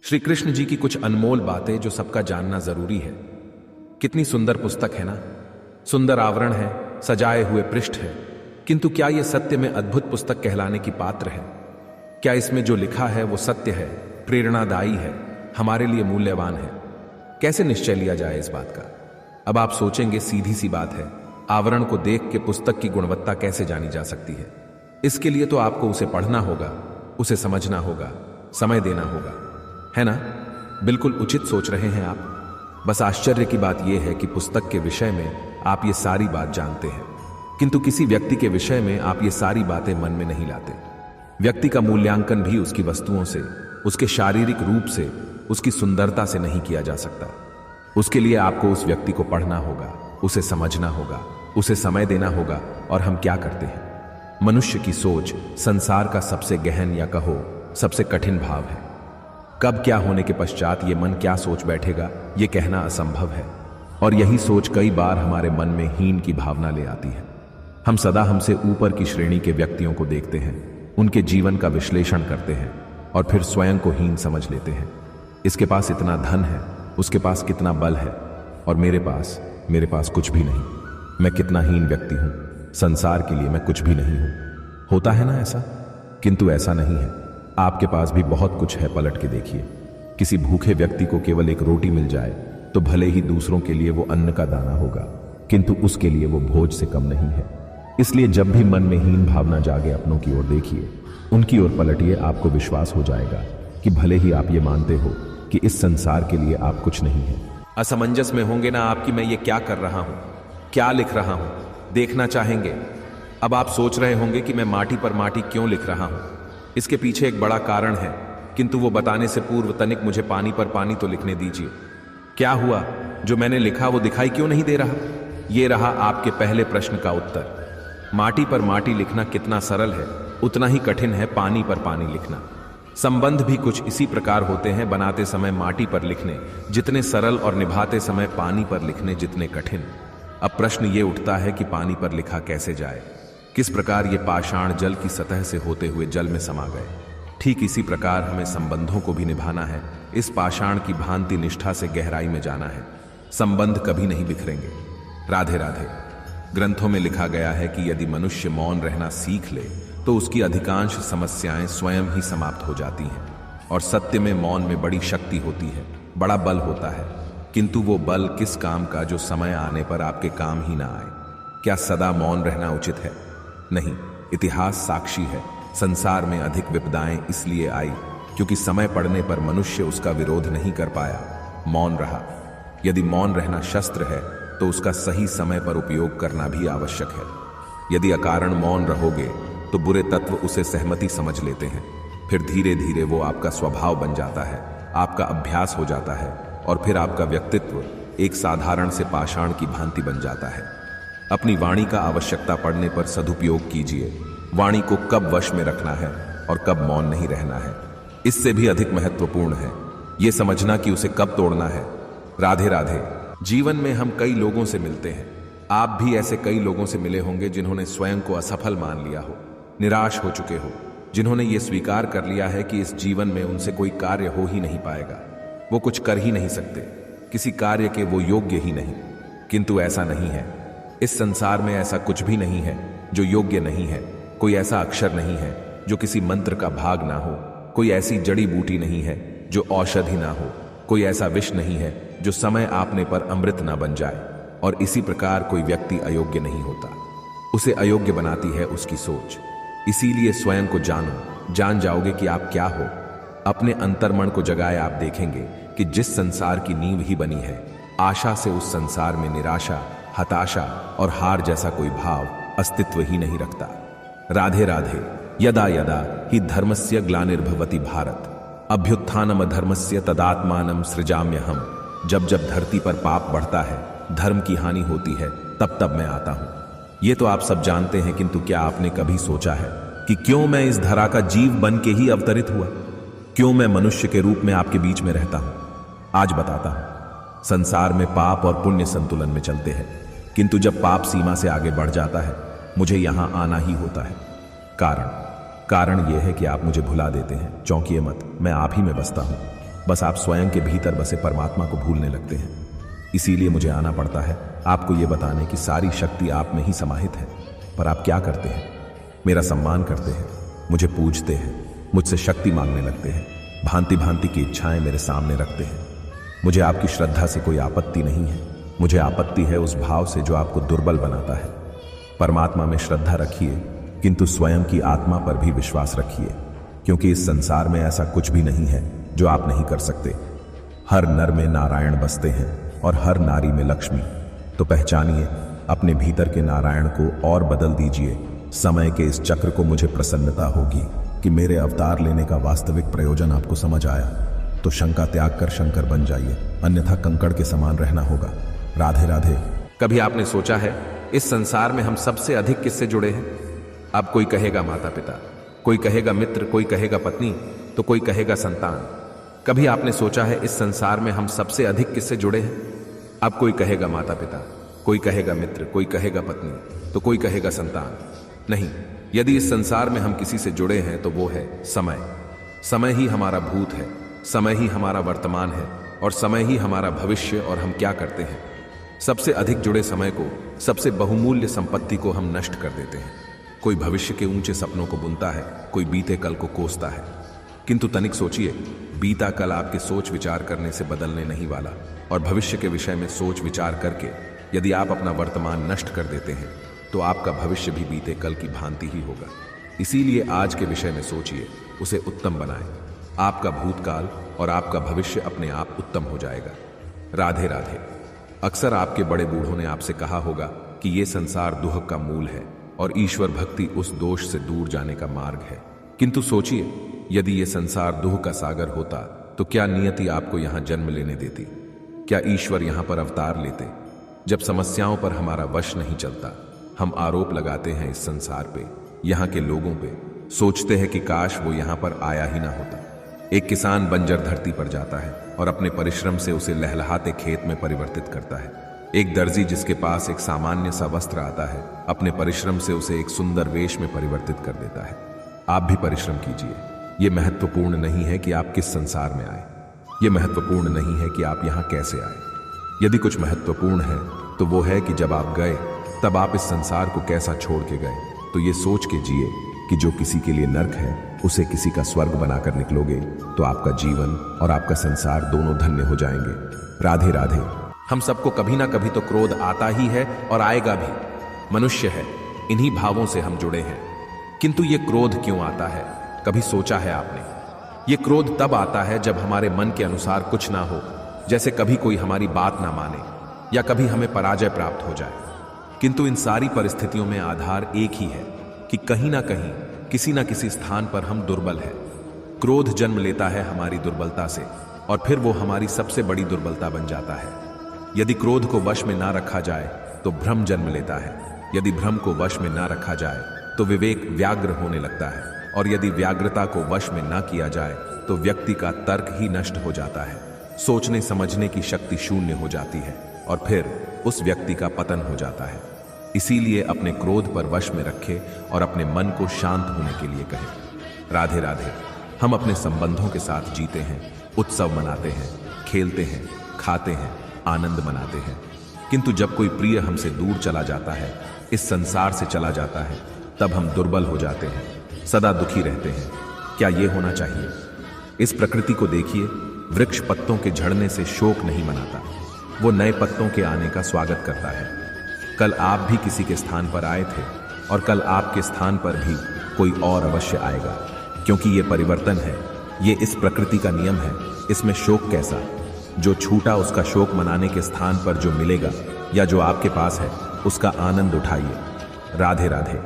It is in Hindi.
श्री कृष्ण जी की कुछ अनमोल बातें जो सबका जानना जरूरी है। कितनी सुंदर पुस्तक है ना। सुंदर आवरण है, सजाए हुए पृष्ठ है, किंतु क्या यह सत्य में अद्भुत पुस्तक कहलाने की पात्र है? क्या इसमें जो लिखा है वो सत्य है, प्रेरणादायी है, हमारे लिए मूल्यवान है? कैसे निश्चय लिया जाए इस बात का? अब आप सोचेंगे, सीधी सी बात है, आवरण को देख के पुस्तक की गुणवत्ता कैसे जानी जा सकती है? इसके लिए तो आपको उसे पढ़ना होगा, उसे समझना होगा, समय देना होगा, है ना? बिल्कुल उचित सोच रहे हैं आप। बस आश्चर्य की बात यह है कि पुस्तक के विषय में आप ये सारी बात जानते हैं, किंतु किसी व्यक्ति के विषय में आप ये सारी बातें मन में नहीं लाते। व्यक्ति का मूल्यांकन भी उसकी वस्तुओं से, उसके शारीरिक रूप से, उसकी सुंदरता से नहीं किया जा सकता। उसके लिए आपको उस व्यक्ति को पढ़ना होगा, उसे समझना होगा, उसे समय देना होगा। और हम क्या करते हैं? मनुष्य की सोच संसार का सबसे गहन या कहो सबसे कठिन भाव है। कब क्या होने के पश्चात ये मन क्या सोच बैठेगा, ये कहना असंभव है। और यही सोच कई बार हमारे मन में हीन की भावना ले आती है। हम सदा हमसे ऊपर की श्रेणी के व्यक्तियों को देखते हैं, उनके जीवन का विश्लेषण करते हैं और फिर स्वयं को हीन समझ लेते हैं। इसके पास इतना धन है, उसके पास कितना बल है, और मेरे पास कुछ भी नहीं। मैं कितना हीन व्यक्ति हूं, संसार के लिए मैं कुछ भी नहीं हूं। होता है ना ऐसा? किंतु ऐसा नहीं है। आपके पास भी बहुत कुछ है। पलट के देखिए, किसी भूखे व्यक्ति को केवल एक रोटी मिल जाए तो भले ही दूसरों के लिए वो अन्न का दाना होगा, किंतु उसके लिए वो भोज से कम नहीं है। इसलिए जब भी मन में हीन भावना जागे, अपनों की ओर देखिए, उनकी ओर पलटिए। आपको विश्वास हो जाएगा कि भले ही आप ये मानते हो कि इस संसार के लिए आप कुछ नहीं है। असमंजस में होंगे ना आपकी मैं ये क्या कर रहा हूं, क्या लिख रहा हूं, देखना चाहेंगे। अब आप सोच रहे होंगे कि मैं माटी पर माटी क्यों लिख रहा हूं। इसके पीछे एक बड़ा कारण है, किंतु वो बताने से पूर्व तनिक मुझे पानी पर पानी तो लिखने दीजिए। क्या हुआ? जो मैंने लिखा वो दिखाई क्यों नहीं दे रहा? ये रहा आपके पहले प्रश्न का उत्तर। माटी पर माटी लिखना कितना सरल है, उतना ही कठिन है पानी पर पानी लिखना। संबंध भी कुछ इसी प्रकार होते हैं, बनाते समय माटी पर लिखने जितने सरल और निभाते समय पानी पर लिखने जितने कठिन। अब प्रश्न ये उठता है कि पानी पर लिखा कैसे जाए? किस प्रकार ये पाषाण जल की सतह से होते हुए जल में समा गए? ठीक इसी प्रकार हमें संबंधों को भी निभाना है। इस पाषाण की भांति निष्ठा से गहराई में जाना है। संबंध कभी नहीं बिखरेंगे। राधे राधे। ग्रंथों में लिखा गया है कि यदि मनुष्य मौन रहना सीख ले तो उसकी अधिकांश समस्याएं स्वयं ही समाप्त हो जाती हैं। और सत्य में मौन में बड़ी शक्ति होती है, बड़ा बल होता है, किंतु वो बल किस काम का जो समय आने पर आपके काम ही ना आए? क्या सदा मौन रहना उचित है? नहीं। इतिहास साक्षी है, संसार में अधिक विपदाएं इसलिए आई क्योंकि समय पड़ने पर मनुष्य उसका विरोध नहीं कर पाया, मौन रहा। यदि मौन रहना शस्त्र है तो उसका सही समय पर उपयोग करना भी आवश्यक है। यदि अकारण मौन रहोगे तो बुरे तत्व उसे सहमति समझ लेते हैं, फिर धीरे धीरे वो आपका स्वभाव बन जाता है, आपका अभ्यास हो जाता है, और फिर आपका व्यक्तित्व एक साधारण से पाषाण की भांति बन जाता है। अपनी वाणी का आवश्यकता पड़ने पर सदुपयोग कीजिए। वाणी को कब वश में रखना है और कब मौन नहीं रहना है, इससे भी अधिक महत्वपूर्ण है यह समझना कि उसे कब तोड़ना है। राधे राधे। जीवन में हम कई लोगों से मिलते हैं। आप भी ऐसे कई लोगों से मिले होंगे जिन्होंने स्वयं को असफल मान लिया हो, निराश हो चुके हो, जिन्होंने ये स्वीकार कर लिया है कि इस जीवन में उनसे कोई कार्य हो ही नहीं पाएगा, वो कुछ कर ही नहीं सकते, किसी कार्य के वो योग्य ही नहीं। किंतु ऐसा नहीं है। इस संसार में ऐसा कुछ भी नहीं है जो योग्य नहीं है। कोई ऐसा अक्षर नहीं है जो किसी मंत्र का भाग ना हो, कोई ऐसी जड़ी बूटी नहीं है जो औषधि ना हो, कोई ऐसा विष नहीं है जो समय आपने पर अमृत ना बन जाए। और इसी प्रकार कोई व्यक्ति अयोग्य नहीं होता, उसे अयोग्य बनाती है उसकी सोच। इसीलिए स्वयं को जानो, जान जाओगे कि आप क्या हो। अपने अंतर्मन को जगाए आप देखेंगे कि जिस संसार की नींव ही बनी है, आशा से उस संसार में निराशा, हताशा और हार जैसा कोई भाव अस्तित्व ही नहीं रखता। राधे राधे। यदा यदा ही धर्मस्य ग्लानिर्भवति भारत अभ्युत्थानम धर्मस्य तदात्मानं सृजाम्यहम्। जब जब धरती पर पाप बढ़ता है, धर्म की हानि होती है, तब तब मैं आता हूं। ये तो आप सब जानते हैं, किंतु क्या आपने कभी सोचा है कि क्यों मैं इस धरा का जीव बन के ही अवतरित हुआ? क्यों मैं मनुष्य के रूप में आपके बीच में रहता हूं? आज बताता हूं। संसार में पाप और पुण्य संतुलन में चलते हैं, किंतु जब पाप सीमा से आगे बढ़ जाता है, मुझे यहां आना ही होता है। कारण यह है कि आप मुझे भुला देते हैं। चौंकिए मत, मैं आप ही में बसता हूं। बस आप स्वयं के भीतर बसे परमात्मा को भूलने लगते हैं। इसीलिए मुझे आना पड़ता है आपको यह बताने की सारी शक्ति आप में ही समाहित है। पर आप क्या करते हैं? मेरा सम्मान करते हैं, मुझे पूजते हैं, मुझसे शक्ति मांगने लगते हैं, भांति भांति की इच्छाएं मेरे सामने रखते हैं। मुझे आपकी श्रद्धा से कोई आपत्ति नहीं है, मुझे आपत्ति है उस भाव से जो आपको दुर्बल बनाता है। परमात्मा में श्रद्धा रखिए, किंतु स्वयं की आत्मा पर भी विश्वास रखिए, क्योंकि इस संसार में ऐसा कुछ भी नहीं है जो आप नहीं कर सकते। हर नर में नारायण बसते हैं और हर नारी में लक्ष्मी। तो पहचानिए अपने भीतर के नारायण को और बदल दीजिए। समय के इस चक्र को मुझे प्रसन्नता होगी कि मेरे अवतार लेने का वास्तविक प्रयोजन आपको समझ आया। तो शंका त्याग कर शंकर बन जाइए, अन्यथा कंकड़ के समान रहना होगा। राधे राधे। कभी आपने सोचा है इस संसार में हम सबसे अधिक किससे जुड़े हैं? अब कोई कहेगा माता पिता, कोई कहेगा मित्र, कोई कहेगा पत्नी, तो कोई कहेगा संतान। कभी आपने सोचा है इस संसार में हम सबसे अधिक किससे जुड़े हैं? अब कोई कहेगा माता पिता, कोई कहेगा मित्र, कोई कहेगा पत्नी, तो कोई कहेगा संतान। नहीं, यदि इस संसार में हम किसी से जुड़े हैं तो वो है समय। समय ही हमारा भूत है, समय ही हमारा वर्तमान है और समय ही हमारा भविष्य। और हम क्या करते हैं? सबसे अधिक जुड़े समय को, सबसे बहुमूल्य संपत्ति को हम नष्ट कर देते हैं। कोई भविष्य के ऊंचे सपनों को बुनता है, कोई बीते कल को कोसता है। किंतु तनिक सोचिए, बीता कल आपके सोच विचार करने से बदलने नहीं वाला, और भविष्य के विषय में सोच विचार करके यदि आप अपना वर्तमान नष्ट कर देते हैं तो आपका भविष्य भी बीते कल की भांति ही होगा। इसीलिए आज के विषय में सोचिए, उसे उत्तम बनाएं। आपका भूतकाल और आपका भविष्य अपने आप उत्तम हो जाएगा। राधे राधे। अक्सर आपके बड़े बूढ़ों ने आपसे कहा होगा कि यह संसार दुह का मूल है और ईश्वर भक्ति उस दोष से दूर जाने का मार्ग है। किंतु सोचिए, यदि यह संसार दुह का सागर होता तो क्या नियति आपको यहां जन्म लेने देती? क्या ईश्वर यहां पर अवतार लेते? जब समस्याओं पर हमारा वश नहीं चलता, हम आरोप लगाते हैं इस संसार पे, यहाँ के लोगों पे, सोचते हैं कि काश वो यहाँ पर आया ही ना होता। एक किसान बंजर धरती पर जाता है और अपने परिश्रम से उसे लहलहाते खेत में परिवर्तित करता है। एक दर्जी जिसके पास एक सामान्य सा वस्त्र आता है, अपने परिश्रम से उसे एक सुंदर वेश में परिवर्तित कर देता है। आप भी परिश्रम कीजिए। यह महत्वपूर्ण नहीं है कि आप किस संसार में आए, यह महत्वपूर्ण नहीं है कि आप यहाँ कैसे आए। यदि कुछ महत्वपूर्ण है तो वो है कि जब आप गए तब आप इस संसार को कैसा छोड़ के गए। तो ये सोच के जिए कि जो किसी के लिए नर्क है उसे किसी का स्वर्ग बनाकर निकलोगे तो आपका जीवन और आपका संसार दोनों धन्य हो जाएंगे। राधे राधे। हम सबको कभी ना कभी तो क्रोध आता ही है और आएगा भी। मनुष्य है, इन्हीं भावों से हम जुड़े हैं। किंतु ये क्रोध क्यों आता है, कभी सोचा है आपने? ये क्रोध तब आता है जब हमारे मन के अनुसार कुछ ना हो, जैसे कभी कोई हमारी बात ना माने या कभी हमें पराजय प्राप्त हो जाए। किंतु इन सारी परिस्थितियों में आधार एक ही है कि कहीं ना कहीं, किसी ना किसी स्थान पर हम दुर्बल हैं। क्रोध जन्म लेता है हमारी दुर्बलता से और फिर वो हमारी सबसे बड़ी दुर्बलता बन जाता है। यदि क्रोध को वश में ना रखा जाए तो भ्रम जन्म लेता है। यदि भ्रम को वश में ना रखा जाए तो विवेक व्याग्र होने लगता है, और यदि व्याग्रता को वश में ना किया जाए तो व्यक्ति का तर्क ही नष्ट हो जाता है। सोचने समझने की शक्ति शून्य हो जाती है और फिर उस व्यक्ति का पतन हो जाता है। इसीलिए अपने क्रोध पर वश में रखें और अपने मन को शांत होने के लिए कहें। राधे राधे। हम अपने संबंधों के साथ जीते हैं, उत्सव मनाते हैं, खेलते हैं, खाते हैं, आनंद मनाते हैं। किंतु जब कोई प्रिय हमसे दूर चला जाता है, इस संसार से चला जाता है, तब हम दुर्बल हो जाते हैं, सदा दुखी रहते हैं। क्या ये होना चाहिए? इस प्रकृति को देखिए, वृक्ष पत्तों के झड़ने से शोक नहीं मनाता, वो नए पत्तों के आने का स्वागत करता है। कल आप भी किसी के स्थान पर आए थे और कल आपके स्थान पर भी कोई और अवश्य आएगा, क्योंकि ये परिवर्तन है, ये इस प्रकृति का नियम है। इसमें शोक कैसा? जो छूटा उसका शोक मनाने के स्थान पर जो मिलेगा या जो आपके पास है उसका आनंद उठाइए। राधे राधे।